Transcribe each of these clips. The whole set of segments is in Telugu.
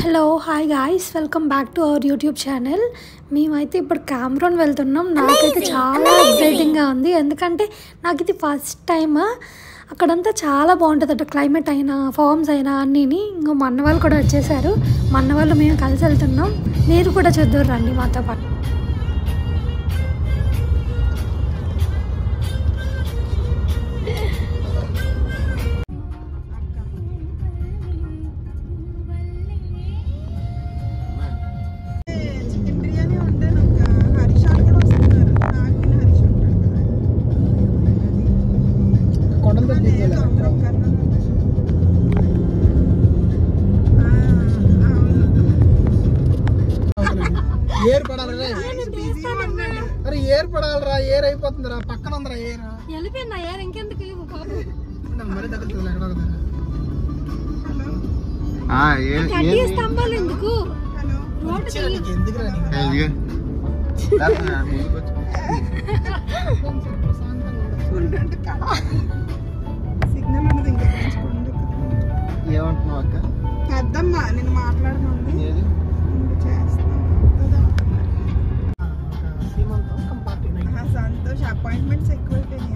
Hello hi guys, welcome back to our YouTube channel. మేమైతే ఇప్పుడు కామ్రోన్ వెళ్తున్నాం. నాకైతే చాలా ఎక్సైటింగ్గా ఉంది, ఎందుకంటే నాకు ఇది ఫస్ట్ టైమ్. అక్కడంతా చాలా బాగుంటుంది క్లైమేట్ అయినా ఫార్మ్స్ అయినా అన్నీని. ఇంకా మా అన్న వాళ్ళు కూడా వచ్చేసారు. మా అన్న వాళ్ళు మేము కలిసి వెళ్తున్నాం. మీరు కూడా చూద్దరు రండి మాతో పాటు. అరే ఏర్ పడాలరా, ఏర్ అయిపోతుందిరా, పక్కన ఉందిరా ఏర్. వెళ్ళిపోయిందా ఏర్? ఇంకెందుకు స్తంభాలు ఎందుకు? ఏమంటున్నావు అక్క? పెద్దమ్మా నేను మాట్లాడుతుంది సంతోష్ అపాయింట్మెంట్స్ ఎక్కువైపోయినాయి.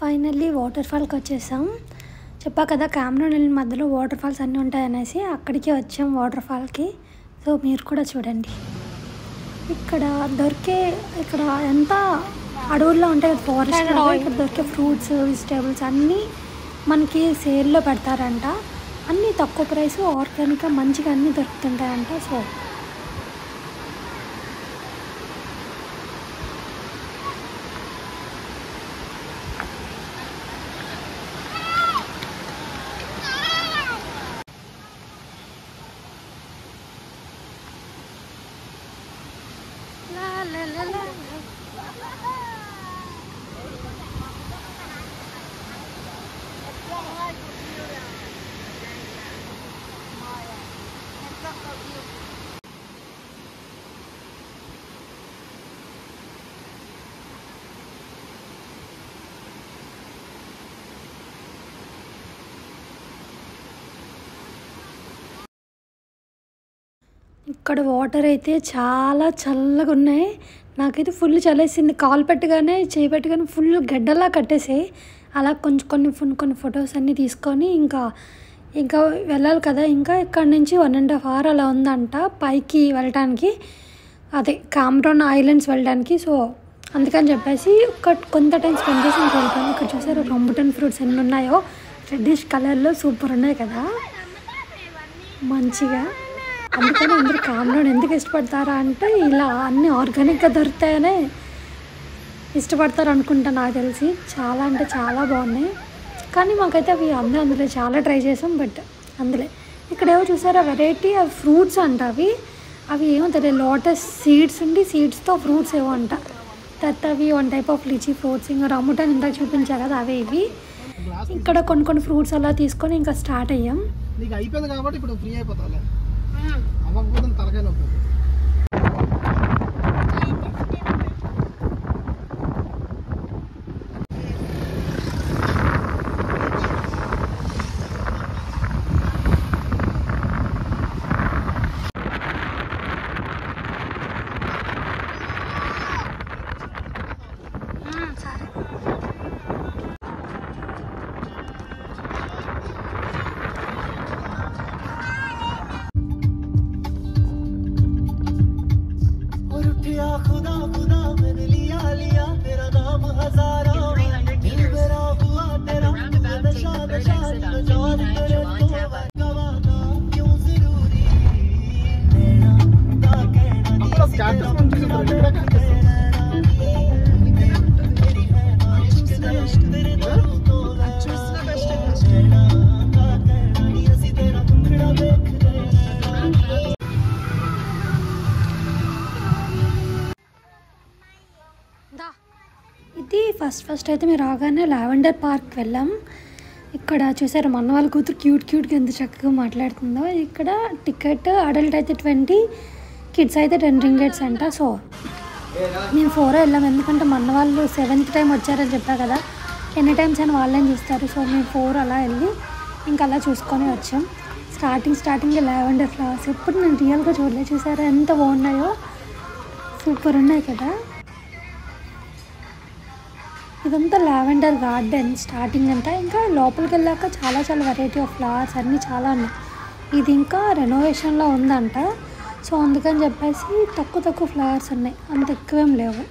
ఫైనల్లీ వాటర్ ఫాల్కి వచ్చేసాం. చెప్పా కదా కామ్రోన్ వెళ్ళిన మధ్యలో వాటర్ ఫాల్స్ అన్నీ ఉంటాయనేసి అక్కడికి వచ్చాం వాటర్ ఫాల్కి. సో మీరు కూడా చూడండి. ఇక్కడ ఎంత అడవుల్లో ఉంటాయి ఫారెస్ట్, ఇక్కడ దొరికే ఫ్రూట్స్ వెజిటేబుల్స్ అన్నీ మనకి సేల్లో పెడతారంట. అన్నీ తక్కువ ప్రైస్, ఆర్గానిక్గా మంచిగా అన్నీ దొరుకుతుంటాయంట. సో ఇక్కడ వాటర్ అయితే చాలా చల్లగా ఉన్నాయి. నాకైతే ఫుల్ చల్లేసింది. కాలు పెట్టగానే చేయి పెట్టగానే ఫుల్ గడ్డలా కట్టేసాయి. అలా కొన్ని ఫొటోస్ అన్నీ తీసుకొని ఇంకా వెళ్ళాలి కదా. ఇంకా ఇక్కడ నుంచి 1.5 hours అలా ఉందంట పైకి వెళ్ళటానికి, అదే కామ్రోన్ ఐలాండ్స్ వెళ్ళడానికి. సో అందుకని చెప్పేసి కొంత టైం స్పెండ్ చేసి ఇంకా వెళ్తాను. ఇక్కడ చూసారు రంబుటన్ ఫ్రూట్స్ ఎన్ని ఉన్నాయో, రెడ్డిష్ కలర్లో సూపర్ ఉన్నాయి కదా మంచిగా. అందుకని అందరూ కామ్రోన్ ఎందుకు ఇష్టపడతారా అంటే ఇలా అన్నీ ఆర్గానిక్గా దొరుకుతాయనే ఇష్టపడతారు అనుకుంటా నాకు తెలిసి. చాలా అంటే చాలా బాగున్నాయి. కానీ మాకైతే అవి అందులో చాలా ట్రై చేసాం. బట్ అందులో ఇక్కడ ఏవో చూసారా వెరైటీ ఆఫ్ ఫ్రూట్స్ అంట. అవి ఏమో తెలియదు, లోటస్ సీడ్స్ ఉండి సీడ్స్తో ఫ్రూట్స్ ఏవో అంట. తర్వాత అవి 1 type ఆఫ్ లీచీ ఫ్రూట్స్, ఇంకా రమ్ముటాన్ ఇందాక చూపించా కదా అవే ఇవి. ఇక్కడ కొన్ని ఫ్రూట్స్ అలా తీసుకొని ఇంకా స్టార్ట్ అయ్యాం. నీకు అయిపోయింది కాబట్టి ఇప్పుడు ఫ్రీ అయిపోతావులే, అవ్వకపోతే తలకాయ నొప్పి. खुदा खुदा मैंने लिया लिया तेरा नाम हजारा मेरा हुआ तेरा नशा नशा नजाद तेरे तो गवाना क्यों जरूरी तेरा का कहना नहीं मेरी है इश्क तेरे तो चूसना बेस्ट तेरा का कहना नहीं ऐसी तेरा टुकड़ा देख ఇది ఫస్ట్ అయితే మీరు రాగానే లావెండర్ పార్క్ వెళ్ళాం. ఇక్కడ చూసారు మన వాళ్ళ కూతురు క్యూట్గా ఎంత చక్కగా మాట్లాడుతుందో. ఇక్కడ టికెట్ అడల్ట్ అయితే 20, కిడ్స్ అయితే 10 ringgits అంట. సో మేము 4 వెళ్ళాము, ఎందుకంటే మన వాళ్ళు 7th టైం వచ్చారని చెప్పా కదా, ఎన్ని టైమ్స్ అయినా వాళ్ళేం చూస్తారు. సో మేము 4 అలా వెళ్ళి ఇంకా అలా చూసుకొని వచ్చాం. స్టార్టింగ్ లావెండర్ ఫ్లవర్స్ ఎప్పుడు నేను రియల్గా చూడలేదు. చూసారా ఎంత బాగున్నాయో, సూపర్ ఉన్నాయి కదా. ఇదంతా లావెండర్ గార్డెన్ స్టార్టింగ్ అంతా. ఇంకా లోపలికి వెళ్ళాక చాలా వెరైటీ ఆఫ్ ఫ్లవర్స్ అన్నీ చాలా ఉన్నాయి. ఇది ఇంకా రెనోవేషన్లో ఉందంట. సో అందుకని చెప్పేసి తక్కువ ఫ్లవర్స్ ఉన్నాయి, అంత ఎక్కువేం లేవు.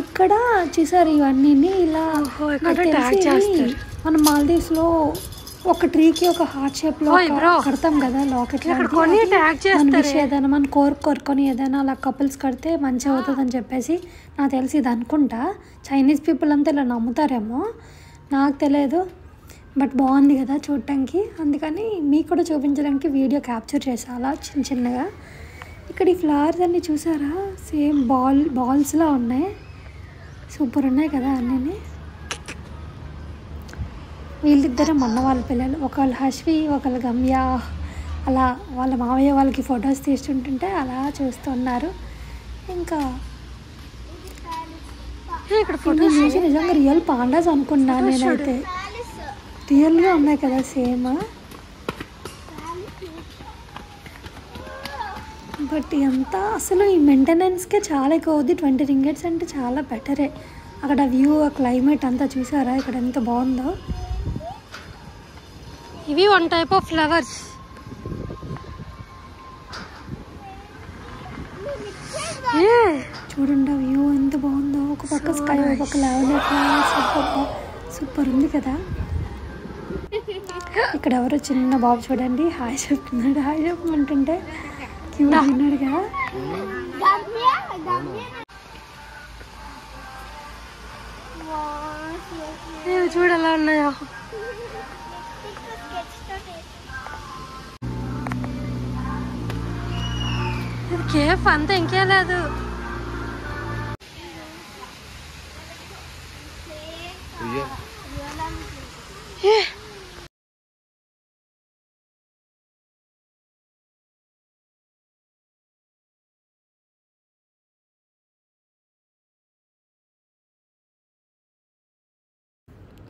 ఇక్కడ చూసారు ఇవన్నీ ఇలా మన మాల్దీవ్స్లో ఒక ట్రీకి ఒక హార్ట్ షేప్లో కడతాం కదా లాకెట్. ఏదైనా మనం కోరుకొని ఏదైనా అలా కపుల్స్ కడితే మంచిగా అవుతుంది అని చెప్పేసి నాకు తెలిసి ఇది అనుకుంటా. చైనీస్ పీపుల్ అంతా ఇలా నమ్ముతారేమో, నాకు తెలియదు. బట్ బాగుంది కదా చూడటానికి, అందుకని మీకు కూడా చూపించడానికి వీడియో క్యాప్చర్ చేసా అలా చిన్నగా. ఇక్కడ ఈ ఫ్లవర్స్ అన్నీ చూసారా, సేమ్ బాల్స్లా ఉన్నాయి, సూపర్ ఉన్నాయి కదా అన్నీ. వీళ్ళిద్దరు మొన్న వాళ్ళ పిల్లలు, ఒకళ్ళు హర్ష్వి ఒకళ్ళు గమ్య. అలా వాళ్ళ మామయ్య వాళ్ళకి ఫొటోస్ తీస్తుంటుంటే అలా చూస్తున్నారు. ఇంకా ఇక్కడ ఫొటోస్ చూసి నిజంగా రియల్ పాండాస్ అనుకున్నా నేనైతే. రియల్గా ఉన్నాయి కదా సేమ్. బట్ ఎంత అసలు ఈ మెయింటెనెన్స్కే చాలా ఎక్కువ అవుద్ది. 20 ringgits అంటే చాలా బెటరే. అక్కడ వ్యూ, క్లైమేట్ అంతా చూసారా ఇక్కడ ఎంత బాగుందో. ఇవి 1 టైప్ ఆఫ్ ఫ్లవర్స్. చూడండి వ్యూ ఎంత బాగుందో, ఒక పక్క స్కై, ఒక పక్క లావెండర్ ఫ్లవర్స్, సూపర్ ఉంది కదా. ఇక్కడ ఎవరో చిన్న బాబు చూడండి హాయ్ చెప్తున్నాడు. హాయ్ చెప్పమంటుంటే క్యూట్ ఉన్నాడు కదా. చూడలా ఉన్నాయా. కేఫ్ అంతా ఇంకేం లేదు.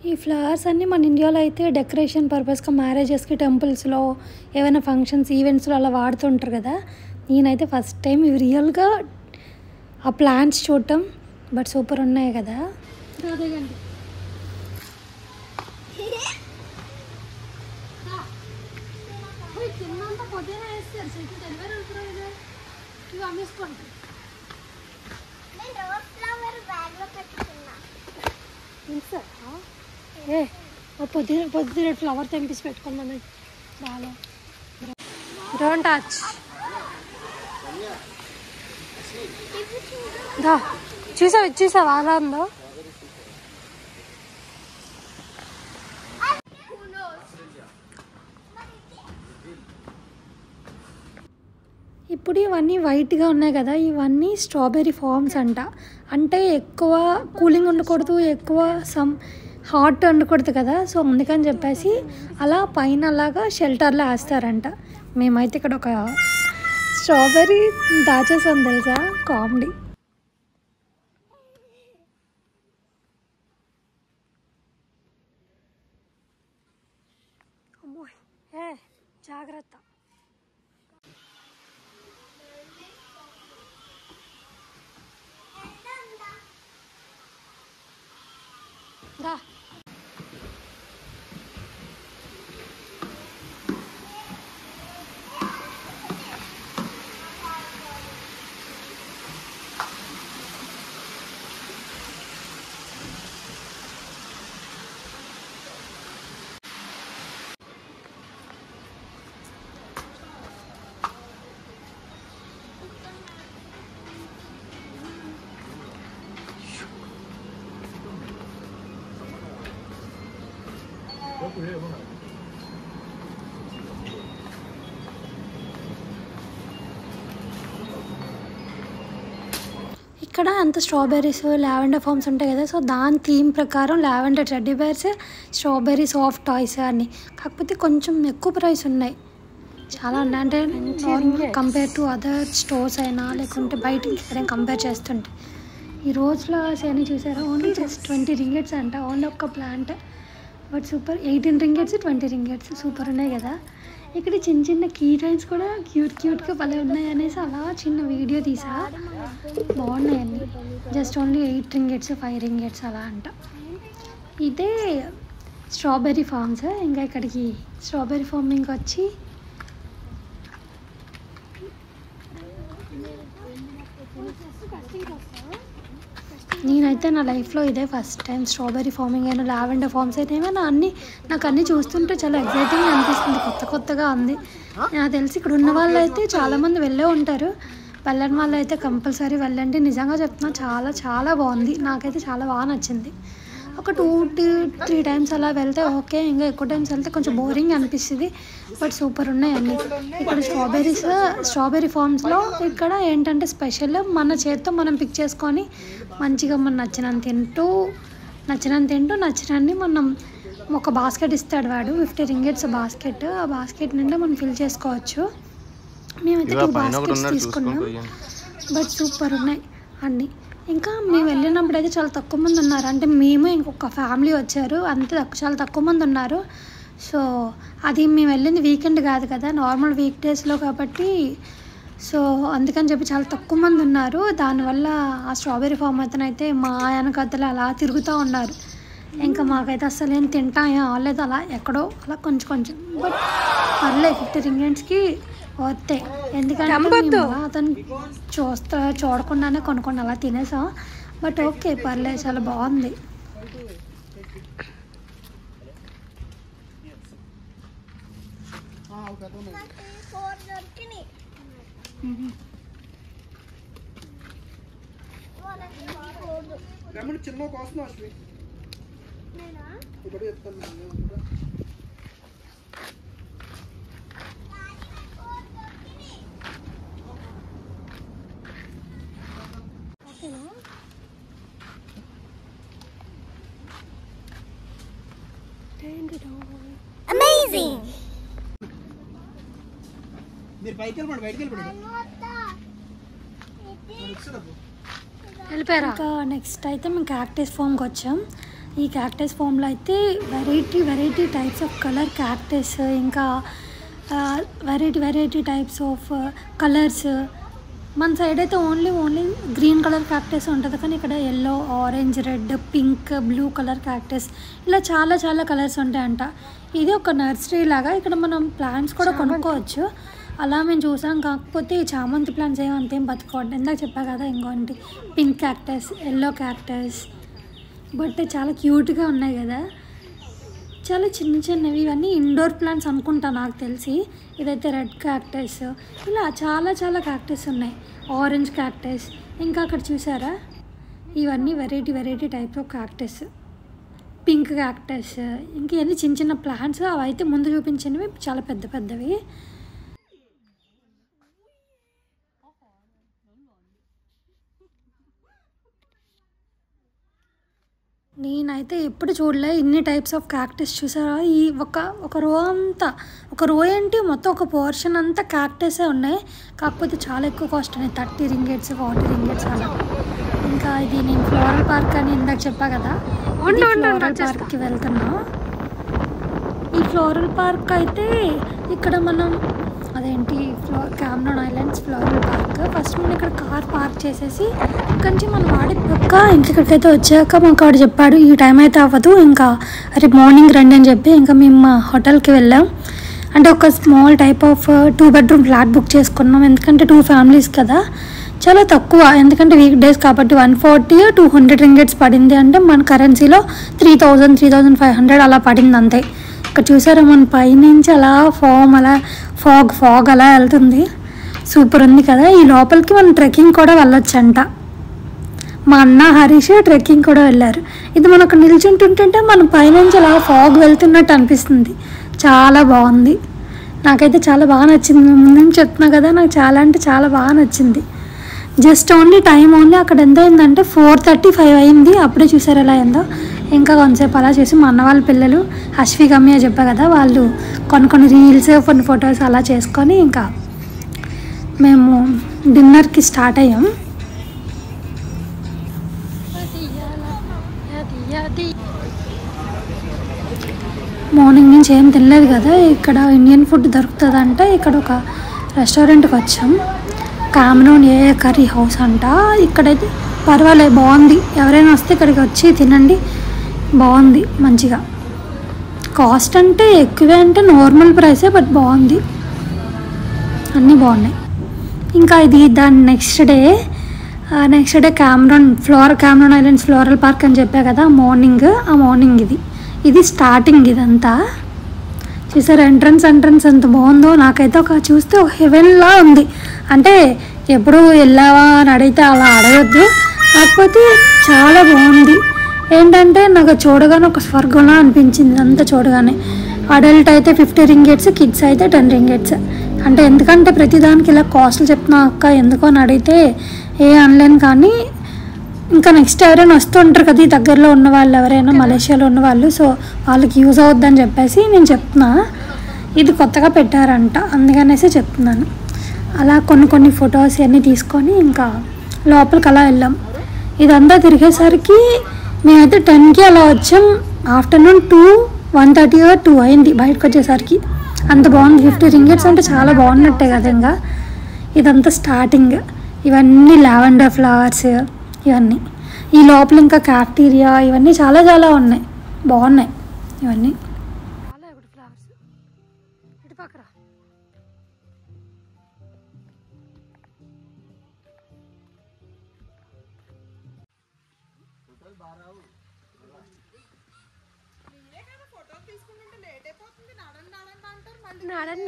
ఈ ఫ్లవర్స్ అన్నీ మన ఇండియాలో అయితే డెకరేషన్ పర్పస్గా మ్యారేజెస్కి, టెంపుల్స్లో, ఏమైనా ఫంక్షన్స్, ఈవెంట్స్లో అలా వాడుతుంటారు కదా. నేనైతే ఫస్ట్ టైం ఇవి రియల్గా ఆ ప్లాంట్స్ చూడటం. బట్ సూపర్ ఉన్నాయి కదా. పొద్దున ఫ్లవర్ తెంపిసి పెట్టుకోమని బాగా. Don't touch. చూసావా అలా ఉందో. ఇప్పుడు ఇవన్నీ వైట్గా ఉన్నాయి కదా, ఇవన్నీ స్ట్రాబెర్రీ ఫార్మ్స్ అంట. అంటే ఎక్కువ కూలింగ్ ఉండకూడదు, ఎక్కువ హాట్ ఉండకూడదు కదా. సో అందుకని చెప్పేసి అలా పైన అలాగా షెల్టర్లో వేస్తారంట. మేమైతే ఇక్కడ ఒక స్ట్రాబెర్రీ దాచేసాం తెలుసా, కామెడీ. జాగ్రత్త. దా ఇక్కడ అంత స్ట్రాబెర్రీస్, లావెండర్ ఫార్మ్స్ ఉంటాయి కదా. సో దాని థీమ్ ప్రకారం lavender teddy bears, strawberry soft toys అన్నీ. కాకపోతే కొంచెం ఎక్కువ ప్రైస్ ఉన్నాయి. చాలా ఉన్నాయి. అంటే కంపేర్ టు అదర్ స్టోర్స్ అయినా లేకుంటే బయటికి ఎక్కడైనా కంపేర్ చేస్తుంటే ఈ రోజులో సేని చూసారా ఓన్లీ జస్ట్ 20 రింగెట్స్ అంట ఓన్లీ ఒక్క ప్లాంట్. బట్ సూపర్ 18 రింగెట్స్ 20 రింగెట్స్ సూపర్ ఉన్నాయి కదా. ఇక్కడ చిన్న చిన్న కీ చైన్స్ కూడా క్యూట్గా భలే ఉన్నాయి అనేసి అలా చిన్న వీడియో తీసా. బాగున్నాయండి. జస్ట్ ఓన్లీ 8 రింగెట్స్ 5 రింగెట్స్ అలా అంట. ఇదే స్ట్రాబెర్రీ ఫార్మ్స్. ఇంకా ఇక్కడికి స్ట్రాబెర్రీ ఫార్మింగ్ వచ్చి నేనైతే నా లైఫ్లో ఇదే ఫస్ట్ టైం స్ట్రాబెర్రీ ఫార్మింగ్ అయినా లావెండర్ ఫార్మ్స్ అయితే ఏమైనా నాకు అన్నీ చూస్తుంటే చాలా ఎగ్జైటింగ్ అనిపిస్తుంది. కొత్తగా ఉంది. నాకు తెలిసి ఇక్కడ ఉన్న వాళ్ళు అయితే చాలామంది వెళ్ళే ఉంటారు. వెళ్ళని వాళ్ళు అయితే కంపల్సరీ వెళ్ళండి. నిజంగా చెప్తున్నా చాలా చాలా బాగుంది. నాకైతే చాలా బాగా నచ్చింది. ఒక 2-3 టైమ్స్ అలా వెళ్తే ఓకే. ఇంకా ఎక్కువ టైమ్స్ వెళ్తే కొంచెం బోరింగ్ అనిపిస్తుంది. బట్ సూపర్ ఉన్నాయండి. ఇక్కడ స్ట్రాబెర్రీ ఫార్మ్స్లో ఇక్కడ ఏంటంటే స్పెషల్ మన చేతితో మనం పిక్ చేసుకొని మంచిగా మనం నచ్చినంత తింటూ మనం ఒక బాస్కెట్ ఇస్తాడు వాడు. 50 రింగెట్స్ బాస్కెట్. ఆ బాస్కెట్ నిండా మనం ఫిల్ చేసుకోవచ్చు. మేమైతే 2 బాస్కెట్స్ తీసుకున్నాం. బట్ సూపర్ ఉన్నాయి అన్నీ. ఇంకా మేము వెళ్ళినప్పుడు అయితే చాలా తక్కువ మంది ఉన్నారు. అంటే మేము ఇంకొక ఫ్యామిలీ వచ్చారు అంతే. చాలా తక్కువ మంది ఉన్నారు. సో అది మేము వెళ్ళింది వీకెండ్ కాదు కదా, నార్మల్ వీక్ డేస్లో కాబట్టి. సో అందుకని చెప్పి చాలా తక్కువ మంది ఉన్నారు. దానివల్ల ఆ స్ట్రాబెర్రీ ఫార్మ్ అయితే మా వెనకద్దలు అలా తిరుగుతూ ఉన్నారు. ఇంకా మాకైతే అసలు ఏం అవ్వలేదు. అలా ఎక్కడో అలా కొంచెం. బట్ పర్లేదు 50 రింగెట్స్కి వస్తాయి. ఎందుకంటే అతను చూడకుండానే కొనుక్కొని అలా తినేసాం. బట్ ఓకే పర్లేదు చాలా బాగుంది. చిన్న కోసం ఇప్పుడు చెప్తాను. Amazing. మీరు బయటికి వెళ్ళిపోండి. వెళ్ళిపోయారా? ఇంకా నెక్స్ట్ అయితే మేము క్యాక్టస్ ఫామ్కి వచ్చాం. ఈ క్యాక్టస్ ఫామ్లో అయితే variety types of colour cactus, ఇంకా వెరైటీ టైప్స్ ఆఫ్ కలర్స్. మన సైడ్ అయితే ఓన్లీ గ్రీన్ కలర్ క్యాక్టస్ ఉంటుంది. కానీ ఇక్కడ yellow, orange, red, pink, blue colour cactus ఇలా చాలా కలర్స్ ఉంటాయంట. ఇది ఒక నర్సరీ లాగా. ఇక్కడ మనం ప్లాంట్స్ కూడా కొనుక్కోవచ్చు. అలా మేము చూసాం. కాకపోతే ఈ చామంతి ప్లాంట్స్ అంతేం బతుకోవద్దు. ఇందాక చెప్పా కదా ఇంకోటి pink cactus, yellow cactus. But చాలా క్యూట్గా ఉన్నాయి కదా. చాలా చిన్నవి. ఇవన్నీ ఇండోర్ ప్లాంట్స్ అనుకుంటా నాకు తెలిసి. ఇదైతే రెడ్ క్యాక్టస్. ఇలా చాలా క్యాక్టస్ ఉన్నాయి. Orange cactus. ఇంకా అక్కడ చూసారా ఇవన్నీ variety types of cactus. Pink cactus. ఇంకా ఇవన్నీ చిన్న ప్లాంట్స్. అవి అయితే ముందు చూపించినవి చాలా పెద్దవి. నేనైతే ఎప్పుడు చూడలే ఇన్ని టైప్స్ ఆఫ్ క్యాక్టస్. చూసారా ఈ ఒక రో అంతా, ఒక రో ఏంటి మొత్తం ఒక పోర్షన్ అంతా క్యాక్టసే ఉన్నాయి. కాకపోతే చాలా ఎక్కువ కాస్ట్ ఉన్నాయి. 30 రింగెట్స్ 40 రింగెట్స్ అలా. ఇంకా ఇది నేను ఫ్లోరల్ పార్క్ అని ఇందాక చెప్పా కదా, ఫ్లోరల్ పార్క్కి వెళ్తున్నాం. ఈ ఫ్లోరల్ పార్క్ అయితే ఇక్కడ మనం అదేంటి క్యామ్రోన్ ఐలాండ్స్ ఫ్లోరల్ పార్క్. ఫస్ట్ మనం ఇక్కడ కార్ పార్క్ చేసేసి ఇక్కడి నుంచి మనం ఇంకెక్కడికైతే వచ్చాక మాకు ఆడు చెప్పాడు ఈ టైం అయితే అవ్వదు, ఇంకా రేపు మార్నింగ్ రండి అని చెప్పి ఇంకా మేము మా హోటల్కి వెళ్ళాం. అంటే ఒక small type of 2 bedroom flat book చేసుకున్నాం. ఎందుకంటే 2 families కదా, చాలా తక్కువ. ఎందుకంటే వీక్ డేస్ కాబట్టి 140-200 రింగెట్స్ పడింది. అంటే మన కరెన్సీలో 3,000-3,500 అలా పడింది అంతే. ఇక్కడ చూసారా మన పైనుంచి అలా ఫాగ్ అలా వెళ్తుంది. సూపర్ ఉంది కదా. ఈ లోపలికి మనం ట్రెక్కింగ్ కూడా వెళ్ళొచ్చంట. మా అన్న హరీష్ ట్రెక్కింగ్ కూడా వెళ్ళారు. ఇది మనకు నిల్చుంటుంటే మన పైనుంచి అలా ఫాగ్ వెళ్తున్నట్టు అనిపిస్తుంది. చాలా బాగుంది. నాకైతే చాలా బాగా నచ్చింది. ముందు చెప్తున్నా కదా, నాకు చాలా అంటే చాలా బాగా నచ్చింది. జస్ట్ టైం ఓన్లీ అక్కడ ఎంత అయిందంటే 4:35 అయింది. అప్పుడే చూసారు ఎలా అయిందో. ఇంకా కొంతసేపు అలా చేసి మా అన్న వాళ్ళ పిల్లలు అశ్వి గమ్య చెప్పా కదా, వాళ్ళు కొన్ని రీల్స్ కొన్ని ఫొటోస్ అలా చేసుకొని ఇంకా మేము డిన్నర్కి స్టార్ట్ అయ్యాం. మార్నింగ్ నుంచి ఏం తినలేదు కదా, ఇక్కడ ఇండియన్ ఫుడ్ దొరుకుతుందంటే ఇక్కడ ఒక రెస్టారెంట్కి వచ్చాం. కామ్రోన్ ఏ కర్రీ హౌస్ అంట. ఇక్కడైతే పర్వాలేదు, బాగుంది. ఎవరైనా వస్తే ఇక్కడికి వచ్చి తినండి, బాగుంది మంచిగా. కాస్ట్ అంటే ఎక్కువే అంటే నార్మల్ ప్రైసే, బట్ బాగుంది, అన్నీ బాగున్నాయి. ఇంకా ఇది దాని next day Cameron islands floral park అని చెప్పా కదా, మార్నింగ్ ఇది స్టార్టింగ్. ఇదంతా చూసారు, ఎంట్రన్స్ ఎంత బాగుందో. నాకైతే చూస్తే ఒక హెవెన్లా ఉంది. అంటే ఎప్పుడు వెళ్ళావా అని అడిగితే అలా అడగద్దు, కాకపోతే చాలా బాగుంది. ఏంటంటే నాకు చూడగానే ఒక స్వర్గంలా అనిపించింది అంతా చూడగానే. అడల్ట్ అయితే 50 రింగెట్స్, కిడ్స్ అయితే 10 రింగెట్స్. అంటే ఎందుకంటే ప్రతిదానికి ఇలా కాస్ట్లు చెప్తున్నా అక్క ఎందుకో అని అడిగితే అనలేను. కానీ ఇంకా నెక్స్ట్ ఎవరైనా వస్తుంటారు కదా, ఈ దగ్గరలో ఉన్న వాళ్ళు ఎవరైనా మలేషియాలో ఉన్న వాళ్ళు, సో వాళ్ళకి యూజ్ అవుద్దని చెప్పేసి నేను చెప్తున్నా. ఇది కొత్తగా పెట్టారంట, అందుకనేసి చెప్తున్నాను. అలా కొన్ని ఫొటోస్ అన్నీ తీసుకొని ఇంకా లోపలికి అలా వెళ్ళాం. ఇదంతా తిరిగేసరికి మేమైతే 10కి అలా వచ్చాం. ఆఫ్టర్నూన్ 1:30 or 2 అయింది బయటకు వచ్చేసరికి. అంత బాగుంది. 50 రింగెట్స్ అంటే చాలా బాగున్నట్టే కదా. ఇంకా ఇదంతా స్టార్టింగ్. ఇవన్నీ లావెండర్ ఫ్లవర్స్, ఇవన్నీ ఈ లోపల ఇంకా క్యాఫ్టీరియా, ఇవన్నీ చాలా ఉన్నాయి, బాగున్నాయి ఇవన్నీ.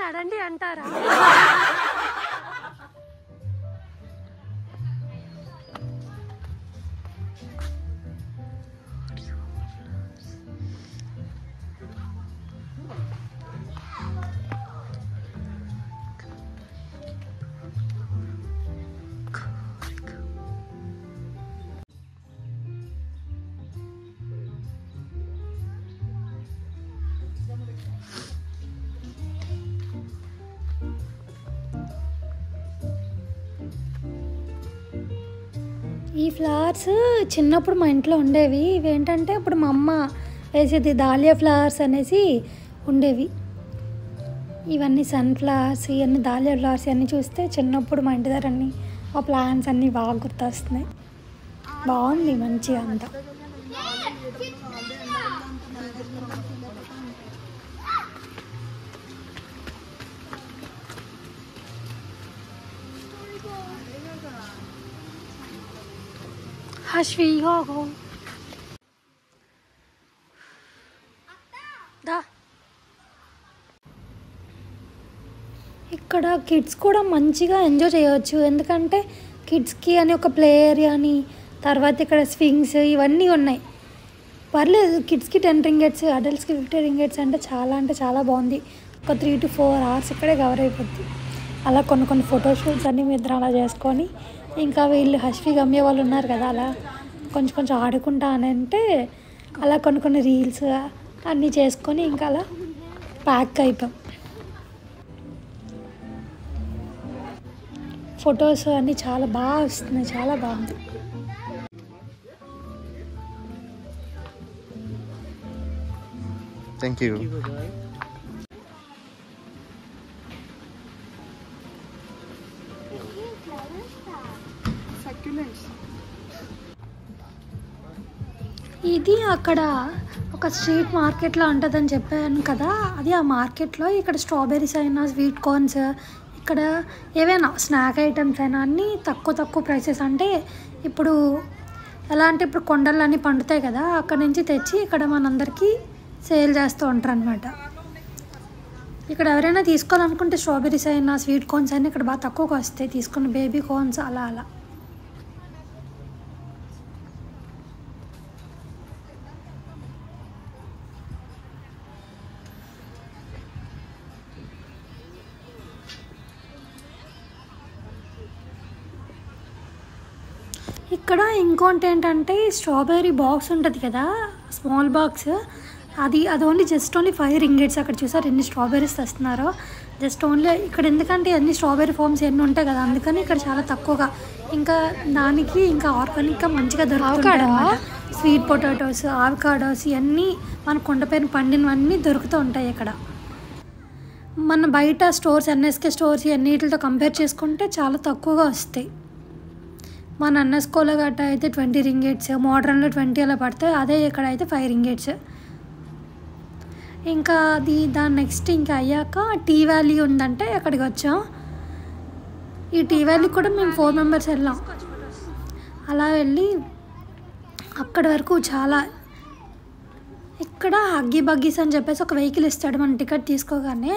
నడండి అంటారా? ఈ ఫ్లవర్స్ చిన్నప్పుడు మా ఇంట్లో ఉండేవి. ఇవేంటంటే ఇప్పుడు మా అమ్మ వేసేది దాలియా ఫ్లవర్స్ అనేసి ఉండేవి. ఇవన్నీ సన్ఫ్లవర్స్, ఇవన్నీ దాలియా ఫ్లవర్స్ ఇవన్నీ చూస్తే చిన్నప్పుడు మా ఇంటి దగ్గర అన్నీ ఆ ప్లాంట్స్ అన్నీ బాగా గుర్తొస్తున్నాయి. బాగుంది మంచిగా అంతా. ఇక్కడ కిడ్స్ కూడా మంచిగా ఎంజాయ్ చేయవచ్చు. ఎందుకంటే కిడ్స్కి అని ఒక ప్లే ఏరియా అని, తర్వాత ఇక్కడ స్వింగ్స్ ఇవన్నీ ఉన్నాయి. పర్లేదు, కిడ్స్కి 10 రింగెట్స్, అడల్ట్స్కి 50 రింగెట్స్ అంటే చాలా బాగుంది. ఒక 3 to 4 hours ఇక్కడే కవర్ అయిపోద్ది. అలా కొన్ని ఫోటోషూట్స్ అన్నీ మీ ఇద్దరు అలా చేసుకొని, ఇంకా వీళ్ళు హస్వి గమ్య వాళ్ళు ఉన్నారు కదా, అలా కొంచెం ఆడుకుంటా అని అంటే అలా కొన్ని రీల్స్ అన్నీ చేసుకొని ఇంకా అలా ప్యాక్ అయిపోయాం. ఫొటోస్ అన్నీ చాలా బాగా వస్తున్నాయి, చాలా బాగుంది. Thank you. ఇది అక్కడ ఒక స్ట్రీట్ మార్కెట్లో ఉంటుందని చెప్పాను కదా, అది ఆ మార్కెట్లో. ఇక్కడ స్ట్రాబెర్రీస్ అయినా, స్వీట్ కార్న్స్, ఇక్కడ ఏవైనా స్నాక్ ఐటమ్స్ అయినా అన్నీ తక్కువ ప్రైసెస్. అంటే ఇప్పుడు ఎలా అంటే ఇప్పుడు కొండలన్నీ పండుతాయి కదా, అక్కడ నుంచి తెచ్చి ఇక్కడ మనందరికీ సేల్ చేస్తూ ఉంటారు అనమాట. ఇక్కడ ఎవరైనా తీసుకోవాలనుకుంటే స్ట్రాబెర్రీస్ అయినా, స్వీట్ కార్న్స్ అయినా ఇక్కడ బాగా తక్కువగా వస్తాయి. తీసుకున్న బేబీ కార్న్స్ అలా. ఇక్కడ ఇంకోటి ఏంటంటే స్ట్రాబెర్రీ బాక్స్ ఉంటుంది కదా, స్మాల్ బాక్స్. అది ఓన్లీ జస్ట్ ఓన్లీ 5 ringgits. అక్కడ చూసారు ఎన్ని స్ట్రాబెర్రీస్ తెస్తున్నారో. జస్ట్ ఓన్లీ ఇక్కడ ఎందుకంటే అన్ని స్ట్రాబెర్రీ ఫార్మ్స్ ఎన్ని ఉంటాయి కదా, అందుకని ఇక్కడ చాలా తక్కువగా, ఇంకా దానికి ఇంకా ఆర్గానిక్గా మంచిగా దొరుకుతాయి. స్వీట్ పొటాటోస్, ఆవకాడోస్ ఇవన్నీ మన కొండపైన పండినవన్నీ దొరుకుతూ ఉంటాయి ఇక్కడ. మన బయట స్టోర్స్, ఎన్ఎస్కే స్టోర్స్ అన్నిటితో కంపేర్ చేసుకుంటే చాలా తక్కువగా వస్తాయి. మన ఎన్ఎస్కోలో గట్ట అయితే 20 ringgits, మోడ్రన్లో 20 అలా పడతాయి. అదే ఇక్కడ అయితే 5 ringgits. ఇంకా దాని నెక్స్ట్ ఇంకా అయ్యాక టీ వ్యాలీ ఉందంటే అక్కడికి వచ్చాం. ఈ టీ వ్యాలీ కూడా మేము 4 members వెళ్ళాం. అలా వెళ్ళి అక్కడి వరకు చాలా, ఇక్కడ హగ్గీ బగ్గీస్ అని చెప్పేసి ఒక వెహికల్ ఇస్తాడు మన టికెట్ తీసుకోగానే.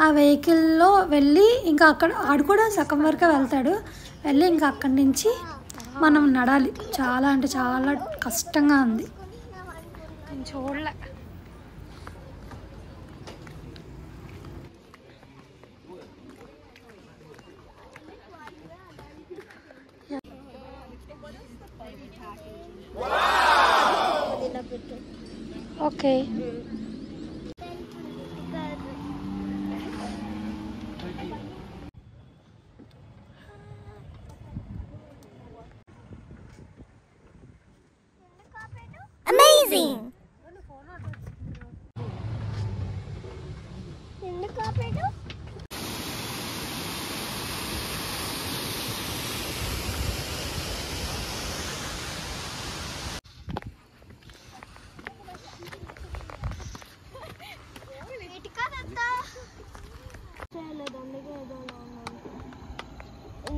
ఆ వెహికల్లో వెళ్ళి ఇంకా అక్కడ ఆడు కూడా సగం వరకే వెళ్తాడు. వెళ్ళి ఇంకా అక్కడి నుంచి మనం నడాలి. చాలా అంటే చాలా కష్టంగా ఉంది. నేను చూడలే. Okay, amazing.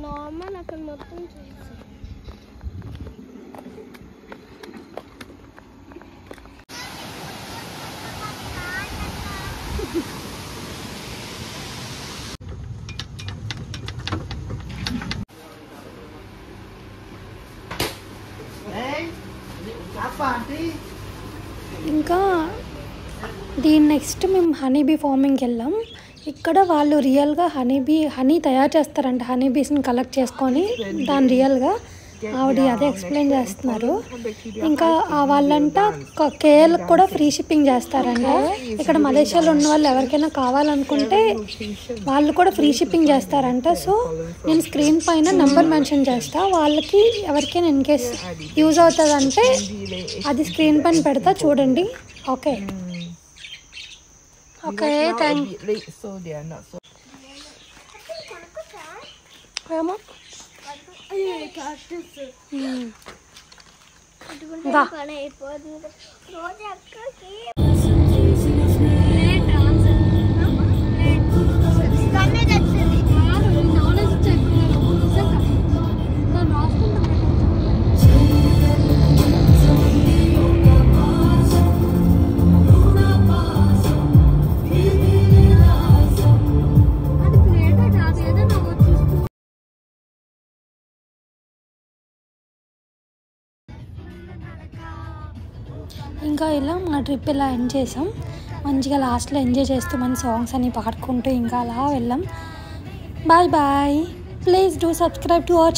నార్మల్ అక్కడ మొత్తం చూసి ఇంకా దీని నెక్స్ట్ మేము హనీబీ ఫార్మింగ్కి వెళ్ళాం. ఇక్కడ వాళ్ళు రియల్గా హనీ తయారు చేస్తారంట. హనీ బీస్ని కలెక్ట్ చేసుకొని దాని రియల్గా ఆవిడ అదే ఎక్స్ప్లెయిన్ చేస్తున్నారు. ఇంకా వాళ్ళంట కేఎల్కి కూడా ఫ్రీ షిప్పింగ్ చేస్తారంట. ఇక్కడ మలేషియాలో ఉన్న వాళ్ళు ఎవరికైనా కావాలనుకుంటే వాళ్ళు కూడా ఫ్రీ షిప్పింగ్ చేస్తారంట. సో నేను స్క్రీన్ పైన నెంబర్ మెన్షన్ చేస్తా. వాళ్ళకి ఎవరికైనా ఇన్ కేస్ యూజ్ అవుతుందంటే అది స్క్రీన్ పైన పెడతా, చూడండి. ఓకే ఓకే, థ్యాంక్ ఏమో ఇంకా ఇలా మా ట్రిప్ ఇలా ఎండ్ చేసాం. మంచిగా లాస్ట్లో ఎంజాయ్ చేస్తూ మంచి సాంగ్స్ అని పాడుకుంటూ ఇంకా అలా వెళ్ళాం. Bye bye. Please do subscribe to hour